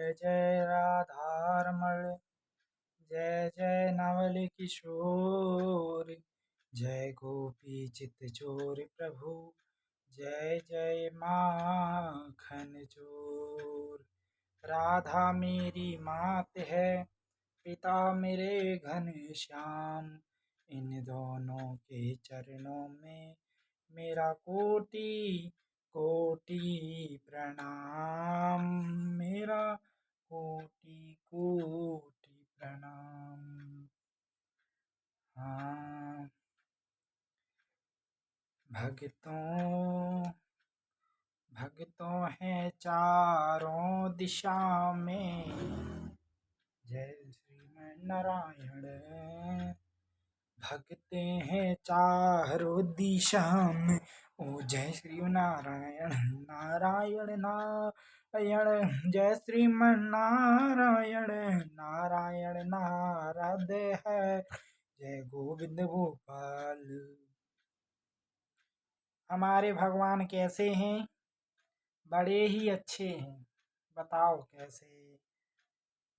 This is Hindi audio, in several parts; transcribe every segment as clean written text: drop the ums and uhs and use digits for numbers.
जय जय राधारमण, जय जय नवल किशोर, जय गोपी चित चोर प्रभु, जय जय माखन चोर। राधा मेरी मात है, पिता मेरे घनश्याम, इन दोनों के चरणों में मेरा कोटि कोटि प्रणाम, मेरा कोटि कोटि प्रणाम। हाँ, भक्तों हैं चारों दिशा में, जय श्री नारायण। भगते हैं चारों दिशा में, ओ जय श्री नारायण नारायण नारायण, जय श्रीमन नारायण नारायण नारद है, जय गोविंद गोपाल। हमारे भगवान कैसे हैं? बड़े ही अच्छे हैं। बताओ कैसे?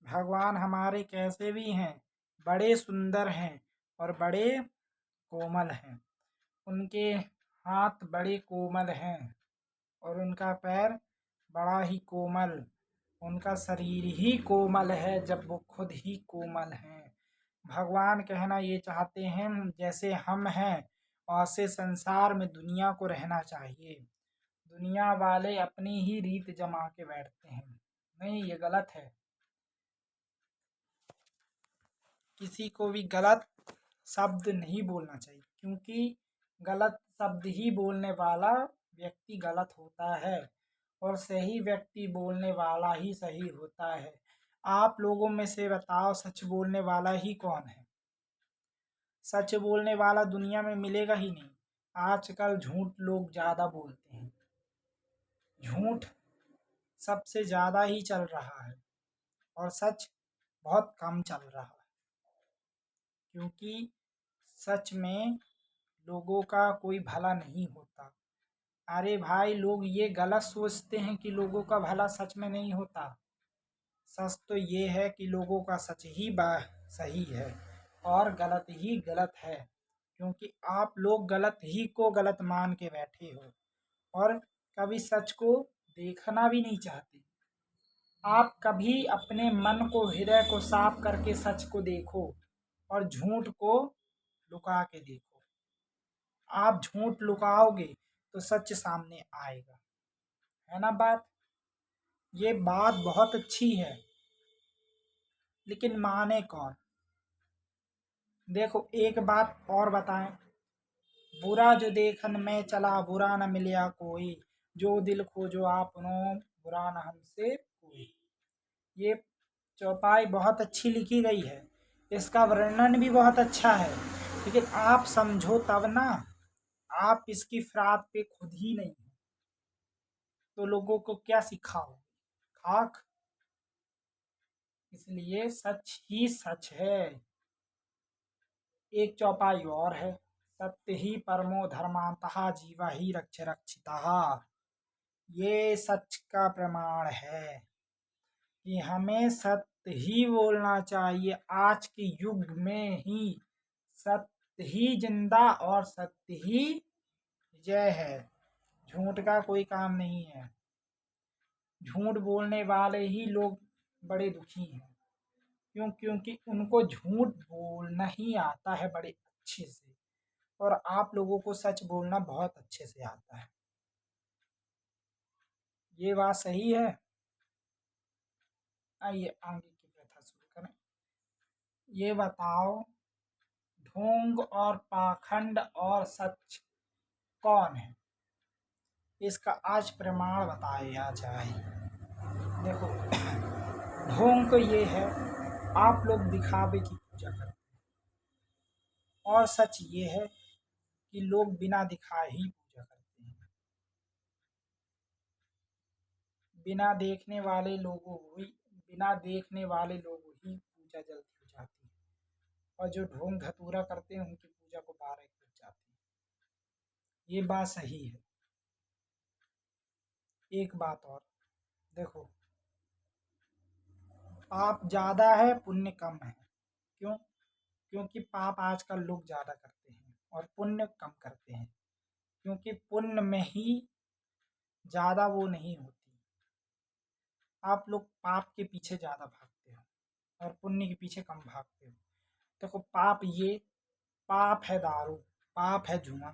भगवान हमारे कैसे भी हैं, बड़े सुंदर हैं और बड़े कोमल हैं। उनके हाथ बड़े कोमल हैं और उनका पैर बड़ा ही कोमल, उनका शरीर ही कोमल है जब वो खुद ही कोमल हैं। भगवान कहना ये चाहते हैं जैसे हम हैं वैसे संसार में दुनिया को रहना चाहिए। दुनिया वाले अपनी ही रीत जमा के बैठते हैं, नहीं, ये गलत है। किसी को भी गलत शब्द नहीं बोलना चाहिए, क्योंकि गलत शब्द ही बोलने वाला व्यक्ति गलत होता है और सही व्यक्ति बोलने वाला ही सही होता है। आप लोगों में से बताओ, सच बोलने वाला ही कौन है? सच बोलने वाला दुनिया में मिलेगा ही नहीं। आजकल झूठ लोग ज़्यादा बोलते हैं, झूठ सबसे ज़्यादा ही चल रहा है और सच बहुत कम चल रहा है, क्योंकि सच में लोगों का कोई भला नहीं होता। अरे भाई, लोग ये गलत सोचते हैं कि लोगों का भला सच में नहीं होता। सच तो ये है कि लोगों का सच ही सही है और गलत ही गलत है, क्योंकि आप लोग गलत ही को गलत मान के बैठे हो और कभी सच को देखना भी नहीं चाहते। आप कभी अपने मन को, हृदय को साफ करके सच को देखो और झूठ को लुका के देखो। आप झूठ लुकाओगे तो सच सामने आएगा, है ना बात? ये बात बहुत अच्छी है, लेकिन माने कौन? देखो, एक बात और बताएं, बुरा जो देखन में चला बुरा न मिलिया कोई, जो दिल खोजो आपनो बुरा न हमसे कोई। ये चौपाई बहुत अच्छी लिखी गई है, इसका वर्णन भी बहुत अच्छा है, लेकिन आप समझो तब ना। आप इसकी फरात पे खुद ही नहीं हो तो लोगों को क्या सिखाओ? खाक। इसलिए सच ही सच है। एक चौपाई और है, सत्य ही परमो धर्मांतः जीवा ही रक्ष रक्षितः। ये सच का प्रमाण है कि हमें सत्य ही बोलना चाहिए। आज के युग में ही सत्य ही जिंदा और सत्य ही विजय है। झूठ का कोई काम नहीं है। झूठ बोलने वाले ही लोग बड़े दुखी हैं। क्यों? क्योंकि उनको झूठ बोलना ही आता है बड़े अच्छे से, और आप लोगों को सच बोलना बहुत अच्छे से आता है। ये बात सही है। आइए आगे की प्रथा शुरू करें। ये बताओ, ढोंग और पाखंड और सच कौन है? इसका आज प्रमाण बताया जाए। देखो, ढोंग तो ये है, आप लोग दिखावे की पूजा करते हैं, और सच ये है कि लोग बिना दिखाए ही पूजा करते हैं। बिना देखने वाले लोगों ही बिना देखने वाले लोगों ही पूजा जल्दी हो जाती है, और जो ढोंग धतूरा करते हैं उनकी पूजा को 12 बज जाती है। ये बात सही है। एक बात और देखो, पाप ज़्यादा है, पुण्य कम है। क्यों? क्योंकि पाप आजकल लोग ज़्यादा करते हैं और पुण्य कम करते हैं, क्योंकि पुण्य में ही ज़्यादा वो नहीं होती। आप लोग पाप के पीछे ज़्यादा भागते हो और पुण्य के पीछे कम भागते हो। देखो, पाप है दारू, पाप है जुआ,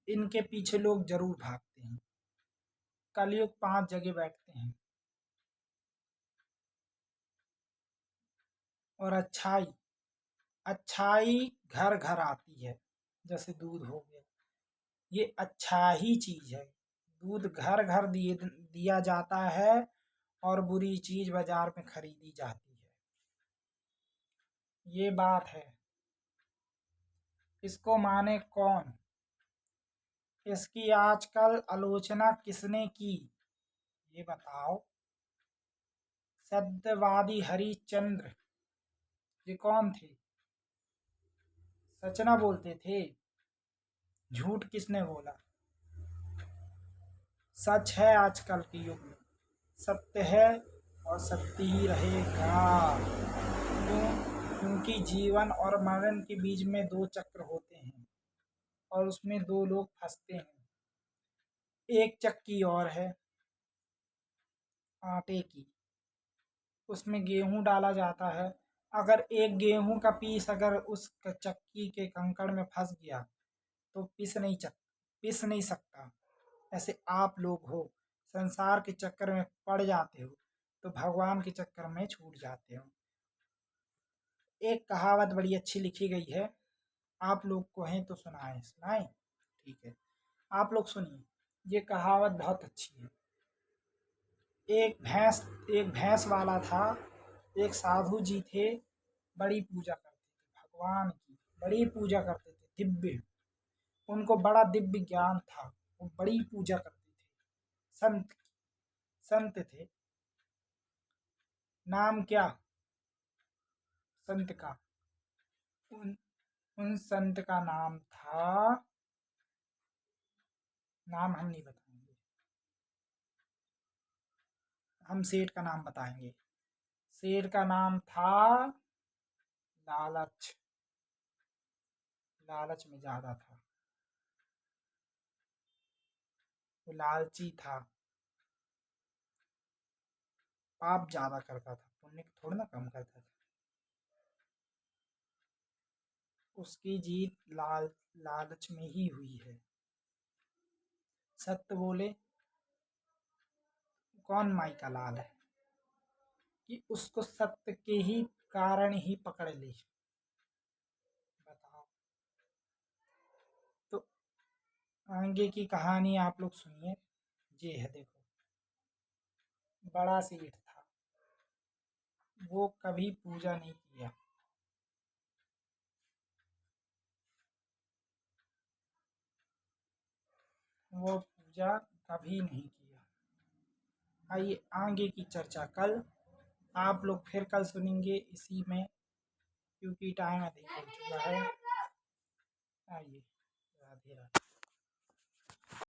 इनके पीछे लोग जरूर भागते हैं। कलयुग 5 जगह बैठते हैं। और अच्छाई घर घर आती है, जैसे दूध हो गया, ये अच्छा ही चीज है। दूध घर घर दिया जाता है और बुरी चीज बाजार में खरीदी जाती है। ये बात है। इसको माने कौन? इसकी आजकल आलोचना किसने की, ये बताओ। सत्यवादी हरिश्चंद्र, ये कौन थे? सच ना बोलते थे? झूठ किसने बोला? सच है आजकल के युग में, सत्य है और सत्य ही रहेगा। क्यों? क्योंकि जीवन और मरण के बीच में 2 चक्र होते हैं और उसमें 2 लोग फंसते हैं। एक चक्की और है आटे की, उसमें गेहूं डाला जाता है। अगर एक गेहूं का पीस अगर उस चक्की के कंकड़ में फंस गया तो पिस नहीं सकता। ऐसे आप लोग हो, संसार के चक्कर में पड़ जाते हो तो भगवान के चक्कर में छूट जाते हो। एक कहावत बड़ी अच्छी लिखी गई है, आप लोग को है तो सुनाए। ठीक है, आप लोग सुनिए। ये कहावत बहुत अच्छी है। एक भैंस वाला था, एक साधु जी थे, बड़ी पूजा करते थे भगवान की, बड़ी पूजा करते थे, दिव्य, उनको बड़ा दिव्य ज्ञान था, वो बड़ी पूजा करते थे। संत संत थे। नाम क्या संत का? उन उन संत का नाम था, नाम हम नहीं बताएंगे, हम सेठ का नाम बताएंगे। सेठ का नाम था लालच। लालच में ज्यादा था, वो लालची था, पाप ज्यादा करता था, पुण्य थोड़ा ना कम करता था। उसकी जीत लालच में ही हुई है। सत्य बोले, कौन माई का लाल है कि उसको सत्य के ही कारण ही पकड़ ले? बताओ। तो आगे की कहानी आप लोग सुनिए। ये है, देखो, बड़ा सेठ था, वो कभी पूजा नहीं किया। वो पूजा कभी नहीं किया। आइए आगे की चर्चा कल, आप लोग फिर कल सुनेंगे इसी में, क्योंकि टाइम अधिक हो चुका है। आइए, राधे राधे।